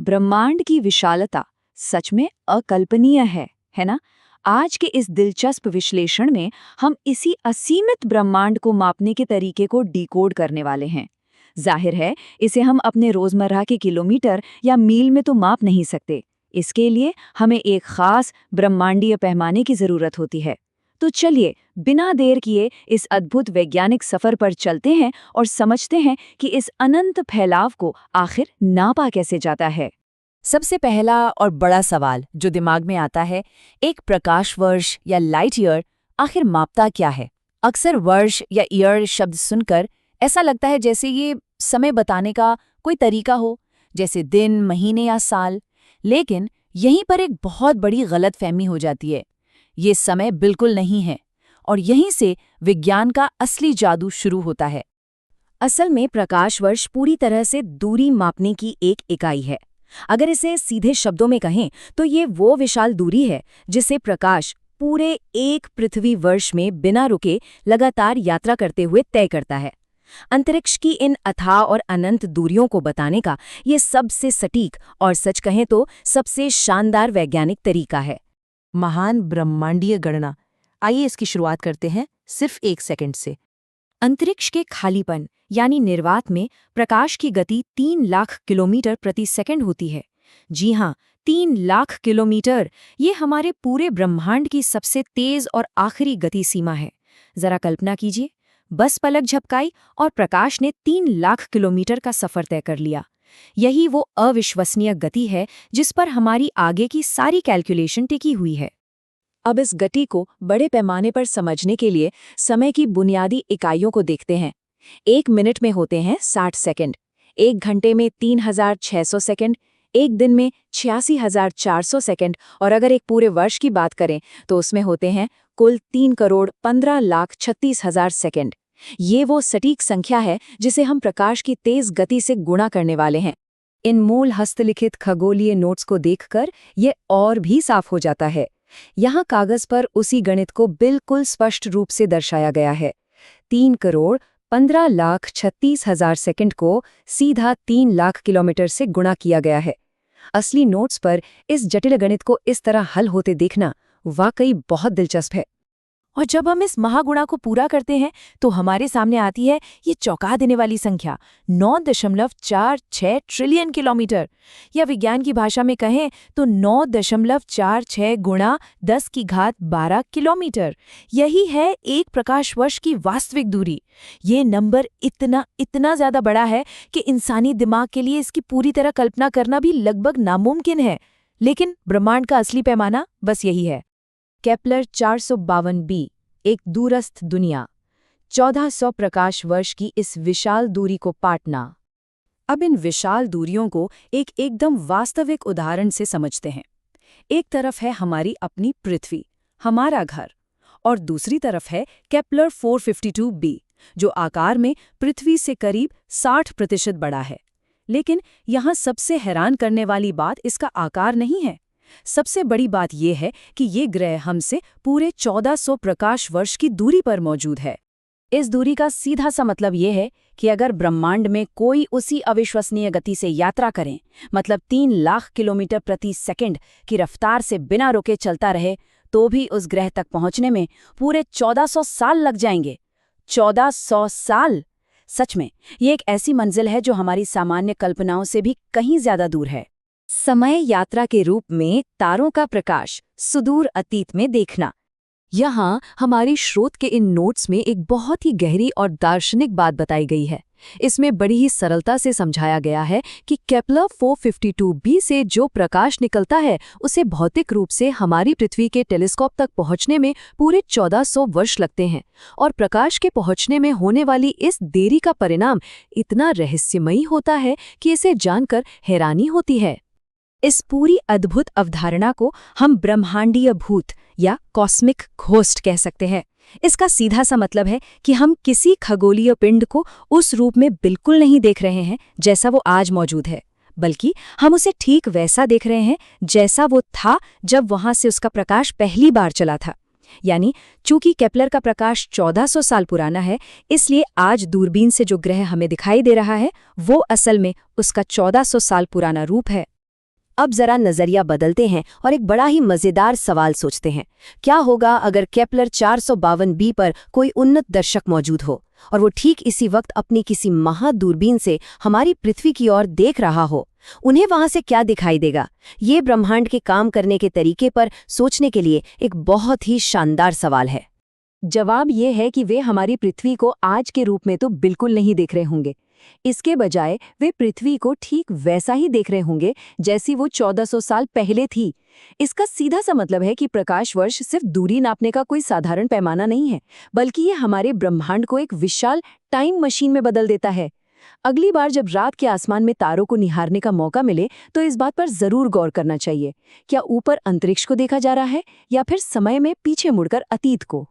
ब्रह्मांड की विशालता सच में अकल्पनीय है ना? आज के इस दिलचस्प विश्लेषण में हम इसी असीमित ब्रह्मांड को मापने के तरीके को डिकोड करने वाले हैं। जाहिर है, इसे हम अपने रोजमर्रा के किलोमीटर या मील में तो माप नहीं सकते। इसके लिए हमें एक खास ब्रह्मांडीय पैमाने की जरूरत होती है। तो चलिए, बिना देर किए इस अद्भुत वैज्ञानिक सफर पर चलते हैं और समझते हैं कि इस अनंत फैलाव को आखिर नापा कैसे जाता है। सबसे पहला और बड़ा सवाल जो दिमाग में आता है, एक प्रकाश वर्ष या लाइट ईयर आखिर मापता क्या है? अक्सर वर्ष या ईयर शब्द सुनकर ऐसा लगता है जैसे ये समय बताने का कोई तरीका हो, जैसे दिन, महीने या साल। लेकिन यहीं पर एक बहुत बड़ी गलतफहमी हो जाती है। ये समय बिल्कुल नहीं है, और यहीं से विज्ञान का असली जादू शुरू होता है। असल में प्रकाश वर्ष पूरी तरह से दूरी मापने की एक इकाई है। अगर इसे सीधे शब्दों में कहें तो ये वो विशाल दूरी है जिसे प्रकाश पूरे एक पृथ्वी वर्ष में बिना रुके लगातार यात्रा करते हुए तय करता है। अंतरिक्ष की इन अथाह और अनंत दूरियों को बताने का ये सबसे सटीक और सच कहें तो सबसे शानदार वैज्ञानिक तरीका है। महान ब्रह्मांडीय गणना। आइए इसकी शुरुआत करते हैं सिर्फ 1 सेकंड से। अंतरिक्ष के खालीपन यानी निर्वात में प्रकाश की गति 3 लाख किलोमीटर प्रति सेकंड होती है। जी हाँ, 3 लाख किलोमीटर। ये हमारे पूरे ब्रह्मांड की सबसे तेज और आखिरी गति सीमा है। जरा कल्पना कीजिए, बस पलक झपकाई और प्रकाश ने 3 लाख किलोमीटर का सफर तय कर लिया। यही वो अविश्वसनीय गति है जिस पर हमारी आगे की सारी कैलकुलेशन टिकी हुई है। अब इस गति को बड़े पैमाने पर समझने के लिए समय की बुनियादी इकाइयों को देखते हैं। 1 मिनट में होते हैं 60 सेकंड, 1 घंटे में 3600 सेकंड, 1 दिन में 86,400 सेकंड, और अगर एक पूरे वर्ष की बात करें तो उसमें होते हैं कुल 3,15,36,000 सेकंड। ये वो सटीक संख्या है जिसे हम प्रकाश की तेज गति से गुणा करने वाले हैं। इन मूल हस्तलिखित खगोलीय नोट्स को देखकर ये और भी साफ हो जाता है। यहाँ कागज पर उसी गणित को बिल्कुल स्पष्ट रूप से दर्शाया गया है। 3,15,36,000 सेकंड को सीधा 3 लाख किलोमीटर से गुणा किया गया है। असली नोट्स पर इस जटिल गणित को इस तरह हल होते देखना वाकई बहुत दिलचस्प है। और जब हम इस महागुणा को पूरा करते हैं तो हमारे सामने आती है ये चौंका देने वाली संख्या 9.46 ट्रिलियन किलोमीटर, या विज्ञान की भाषा में कहें तो 9.46 गुणा 10⁻12 किलोमीटर। यही है एक प्रकाश वर्ष की वास्तविक दूरी। ये नंबर इतना ज्यादा बड़ा है कि इंसानी दिमाग के लिए इसकी पूरी तरह कल्पना करना भी लगभग नामुमकिन है। लेकिन ब्रह्मांड का असली पैमाना बस यही है। केपलर 452b, एक दूरस्थ दुनिया। 1400 प्रकाश वर्ष की इस विशाल दूरी को पाटना। अब इन विशाल दूरियों को एक एकदम वास्तविक उदाहरण से समझते हैं। एक तरफ है हमारी अपनी पृथ्वी, हमारा घर, और दूसरी तरफ है केपलर 452b, जो आकार में पृथ्वी से करीब 60% बड़ा है। लेकिन यहाँ सबसे हैरान करने वाली बात इसका आकार नहीं है। सबसे बड़ी बात यह है कि ये ग्रह हमसे पूरे 1400 प्रकाश वर्ष की दूरी पर मौजूद है। इस दूरी का सीधा सा मतलब ये है कि अगर ब्रह्मांड में कोई उसी अविश्वसनीय गति से यात्रा करें, मतलब 3 लाख किलोमीटर प्रति सेकंड की रफ्तार से बिना रुके चलता रहे, तो भी उस ग्रह तक पहुंचने में पूरे 1400 साल लग जाएंगे। 1400 साल! सच में ये एक ऐसी मंजिल है जो हमारी सामान्य कल्पनाओं से भी कहीं ज्यादा दूर है। समय यात्रा के रूप में तारों का प्रकाश सुदूर अतीत में देखना। यहाँ हमारी स्रोत के इन नोट्स में एक बहुत ही गहरी और दार्शनिक बात बताई गई है। इसमें बड़ी ही सरलता से समझाया गया है कि केपलर 452b से जो प्रकाश निकलता है उसे भौतिक रूप से हमारी पृथ्वी के टेलीस्कोप तक पहुंचने में पूरे 1400 वर्ष लगते हैं, और प्रकाश के पहुंचने में होने वाली इस देरी का परिणाम इतना रहस्यमयी होता है कि इसे जानकर हैरानी होती है। इस पूरी अद्भुत अवधारणा को हम ब्रह्मांडीय भूत या कॉस्मिक घोस्ट कह सकते हैं। इसका सीधा सा मतलब है कि हम किसी खगोलीय पिंड को उस रूप में बिल्कुल नहीं देख रहे हैं जैसा वो आज मौजूद है, बल्कि हम उसे ठीक वैसा देख रहे हैं जैसा वो था जब वहां से उसका प्रकाश पहली बार चला था। यानी चूंकि केपलर का प्रकाश 1400 साल पुराना है, इसलिए आज दूरबीन से जो ग्रह हमें दिखाई दे रहा है वो असल में उसका 1400 साल पुराना रूप है। अब जरा नजरिया बदलते हैं और एक बड़ा ही मजेदार सवाल सोचते हैं। क्या होगा अगर केपलर 452b पर कोई उन्नत दर्शक मौजूद हो और वो ठीक इसी वक्त अपनी किसी महादूरबीन से हमारी पृथ्वी की ओर देख रहा हो? उन्हें वहां से क्या दिखाई देगा? ये ब्रह्मांड के काम करने के तरीके पर सोचने के लिए एक बहुत ही शानदार सवाल है। जवाब ये है कि वे हमारी पृथ्वी को आज के रूप में तो बिल्कुल नहीं देख रहे होंगे। इसके बजाय वे पृथ्वी को ठीक वैसा ही देख रहे होंगे जैसी वो 1400 साल पहले थी। इसका सीधा सा मतलब है कि प्रकाश वर्ष सिर्फ दूरी नापने का कोई साधारण पैमाना नहीं है, बल्कि ये हमारे ब्रह्मांड को एक विशाल टाइम मशीन में बदल देता है। अगली बार जब रात के आसमान में तारों को निहारने का मौका मिले तो इस बात पर जरूर गौर करना चाहिए। क्या ऊपर अंतरिक्ष को देखा जा रहा है या फिर समय में पीछे मुड़कर अतीत को?